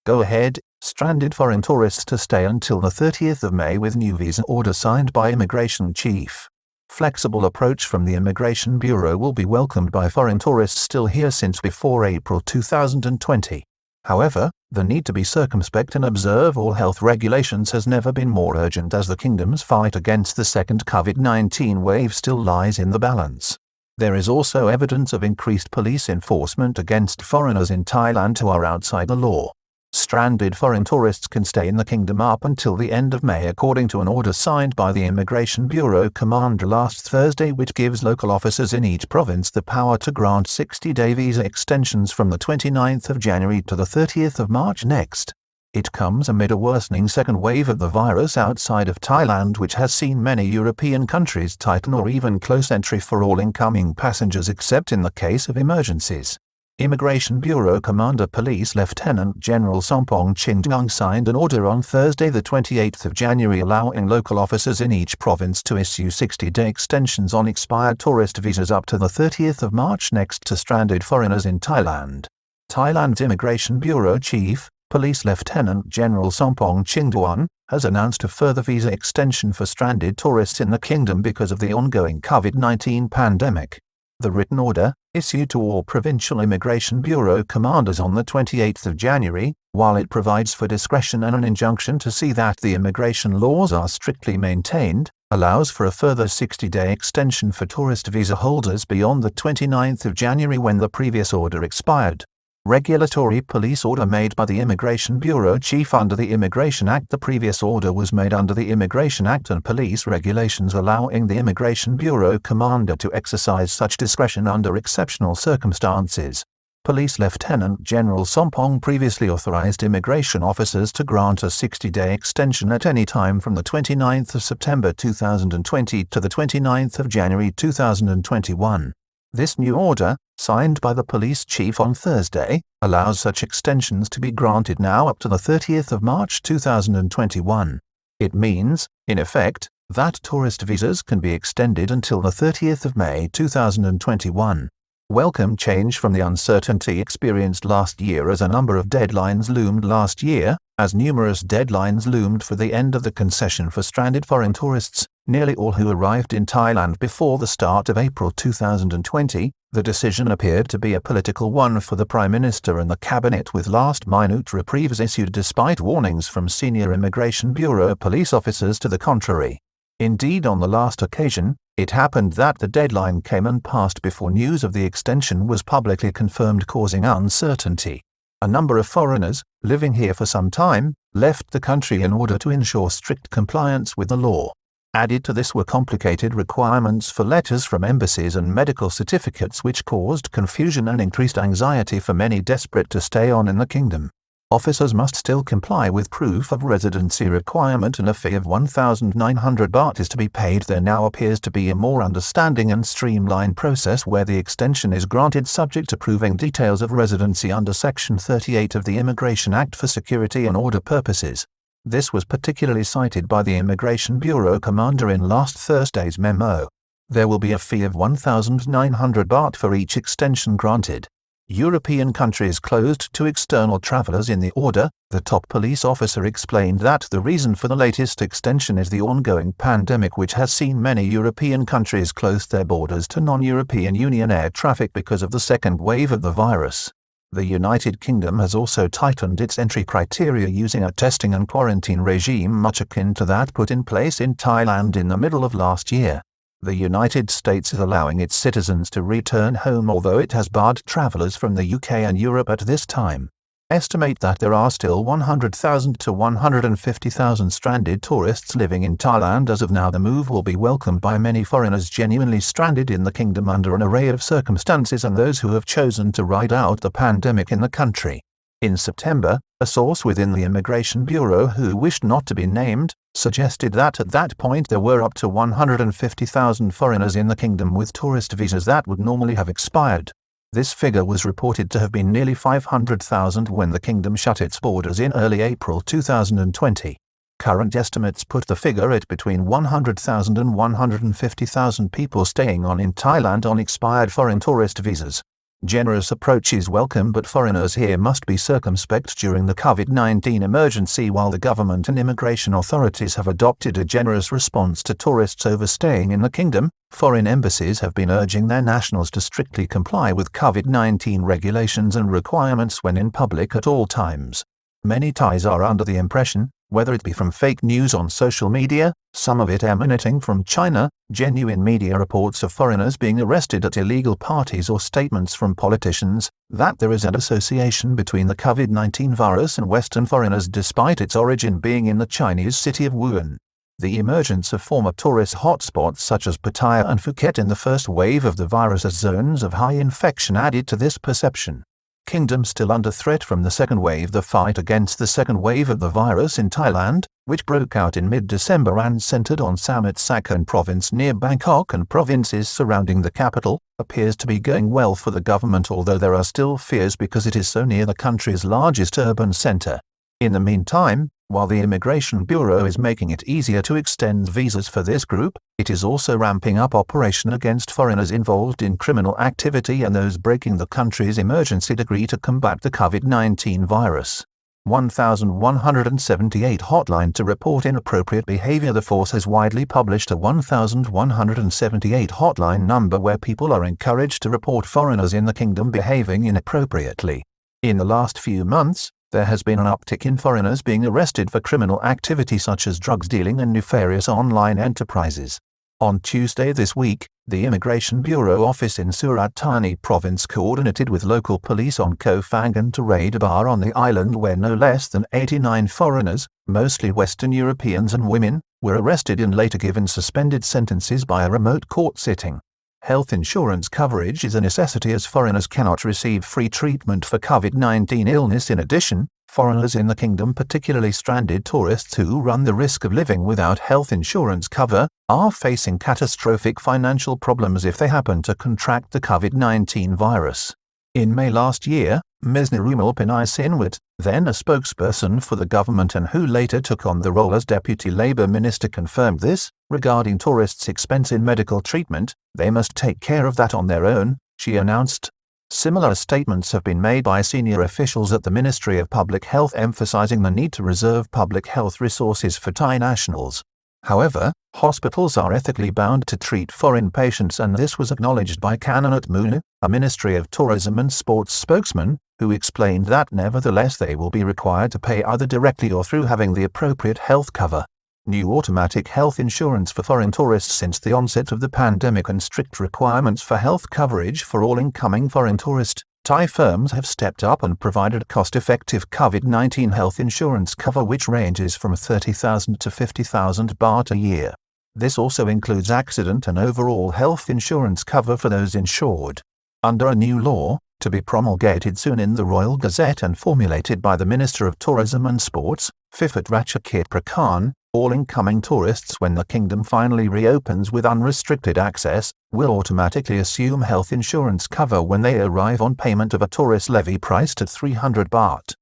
Go ahead, stranded foreign tourists to stay until the 30th of May with new visa order signed by Immigration Chief. Flexible approach from the Immigration Bureau will be welcomed by foreign tourists still here since before April 2020. However, the need to be circumspect and observe all health regulations has never been more urgent as the kingdom's fight against the second COVID-19 wave still lies in the balance. There is also evidence of increased police enforcement against foreigners in Thailand who are outside the law. Stranded foreign tourists can stay in the kingdom up until the end of May according to an order signed by the Immigration Bureau commander last Thursday, which gives local officers in each province the power to grant 60-day visa extensions from the 29th of January to the 30th of March next. It comes amid a worsening second wave of the virus outside of Thailand, which has seen many European countries tighten or even close entry for all incoming passengers except in the case of emergencies. Immigration Bureau Commander Police Lieutenant General Sompong Chingduang signed an order on Thursday the 28th of January allowing local officers in each province to issue 60-day extensions on expired tourist visas up to the 30th of March next to stranded foreigners in Thailand. Thailand's Immigration Bureau Chief, Police Lieutenant General Sompong Chingduang, has announced a further visa extension for stranded tourists in the kingdom because of the ongoing COVID-19 pandemic. The written order, issued to all provincial Immigration Bureau commanders on the 28th of January, while it provides for discretion and an injunction to see that the immigration laws are strictly maintained, allows for a further 60-day extension for tourist visa holders beyond the 29th of January when the previous order expired. Regulatory police order made by the Immigration Bureau Chief under the Immigration Act. The previous order was made under the Immigration Act and police regulations allowing the Immigration Bureau commander to exercise such discretion under exceptional circumstances. Police Lieutenant General Sompong previously authorized immigration officers to grant a 60-day extension at any time from the 29th of September 2020 to the 29th of January 2021. This new order, signed by the police chief on Thursday, allows such extensions to be granted now up to the 30th of March 2021. It means, in effect, that tourist visas can be extended until the 30th of May 2021. Welcome change from the uncertainty experienced last year as a number of deadlines loomed last year, as numerous deadlines loomed for the end of the concession for stranded foreign tourists, nearly all who arrived in Thailand before the start of April 2020. The decision appeared to be a political one for the Prime Minister and the Cabinet, with last-minute reprieves issued despite warnings from senior Immigration Bureau police officers to the contrary. Indeed, on the last occasion, it happened that the deadline came and passed before news of the extension was publicly confirmed, causing uncertainty. A number of foreigners, living here for some time, left the country in order to ensure strict compliance with the law. Added to this were complicated requirements for letters from embassies and medical certificates, which caused confusion and increased anxiety for many desperate to stay on in the kingdom. Officers must still comply with proof of residency requirement, and a fee of 1,900 baht is to be paid. There now appears to be a more understanding and streamlined process where the extension is granted subject to proving details of residency under Section 38 of the Immigration Act for security and order purposes. This was particularly cited by the Immigration Bureau commander in last Thursday's memo. There will be a fee of 1,900 baht for each extension granted. European countries closed to external travelers in the order. The top police officer explained that the reason for the latest extension is the ongoing pandemic, which has seen many European countries close their borders to non-European Union air traffic because of the second wave of the virus. The United Kingdom has also tightened its entry criteria using a testing and quarantine regime much akin to that put in place in Thailand in the middle of last year. The United States is allowing its citizens to return home, although it has barred travelers from the UK and Europe at this time. Estimate that there are still 100,000 to 150,000 stranded tourists living in Thailand as of now. The move will be welcomed by many foreigners genuinely stranded in the kingdom under an array of circumstances and those who have chosen to ride out the pandemic in the country. In September, a source within the Immigration Bureau who wished not to be named, suggested that at that point there were up to 150,000 foreigners in the kingdom with tourist visas that would normally have expired. This figure was reported to have been nearly 500,000 when the kingdom shut its borders in early April 2020. Current estimates put the figure at between 100,000 and 150,000 people staying on in Thailand on expired foreign tourist visas. Generous approach is welcome, but foreigners here must be circumspect during the COVID-19 emergency. While the government and immigration authorities have adopted a generous response to tourists overstaying in the kingdom, foreign embassies have been urging their nationals to strictly comply with COVID-19 regulations and requirements when in public at all times. Many Thais are under the impression, whether it be from fake news on social media, some of it emanating from China, genuine media reports of foreigners being arrested at illegal parties, or statements from politicians, that there is an association between the COVID-19 virus and Western foreigners despite its origin being in the Chinese city of Wuhan. The emergence of former tourist hotspots such as Pattaya and Phuket in the first wave of the virus as zones of high infection added to this perception. Kingdom still under threat from the second wave. The fight against the second wave of the virus in Thailand, which broke out in mid-December and centered on Samut Sakhon province near Bangkok and provinces surrounding the capital, appears to be going well for the government, although there are still fears because it is so near the country's largest urban center. In the meantime, while the Immigration Bureau is making it easier to extend visas for this group, it is also ramping up operation against foreigners involved in criminal activity and those breaking the country's emergency decree to combat the COVID-19 virus. 1178 hotline to report inappropriate behavior. The force has widely published a 1178 hotline number where people are encouraged to report foreigners in the kingdom behaving inappropriately. In the last few months, there has been an uptick in foreigners being arrested for criminal activity such as drugs dealing and nefarious online enterprises. On Tuesday this week, the Immigration Bureau office in Surat Thani province coordinated with local police on Koh Phangan to raid a bar on the island where no less than 89 foreigners, mostly Western Europeans and women, were arrested and later given suspended sentences by a remote court sitting. Health insurance coverage is a necessity as foreigners cannot receive free treatment for COVID-19 illness. In addition, foreigners in the kingdom, particularly stranded tourists who run the risk of living without health insurance cover, are facing catastrophic financial problems if they happen to contract the COVID-19 virus. In May last year, Ms. Nirmal Pinay Sinwat, then a spokesperson for the government and who later took on the role as Deputy Labour Minister, confirmed this. Regarding tourists' expense in medical treatment, they must take care of that on their own, she announced. Similar statements have been made by senior officials at the Ministry of Public Health emphasizing the need to reserve public health resources for Thai nationals. However, hospitals are ethically bound to treat foreign patients, and this was acknowledged by Kananat Munu, a Ministry of Tourism and Sports spokesman, who explained that nevertheless they will be required to pay either directly or through having the appropriate health cover. New automatic health insurance for foreign tourists since the onset of the pandemic and strict requirements for health coverage for all incoming foreign tourists. Thai firms have stepped up and provided cost-effective COVID-19 health insurance cover which ranges from 30,000 to 50,000 baht a year. This also includes accident and overall health insurance cover for those insured. Under a new law, to be promulgated soon in the Royal Gazette and formulated by the Minister of Tourism and Sports, Phiphat Ratchakit Prakan, all incoming tourists, when the kingdom finally reopens with unrestricted access, will automatically assume health insurance cover when they arrive on payment of a tourist levy priced at 300 baht.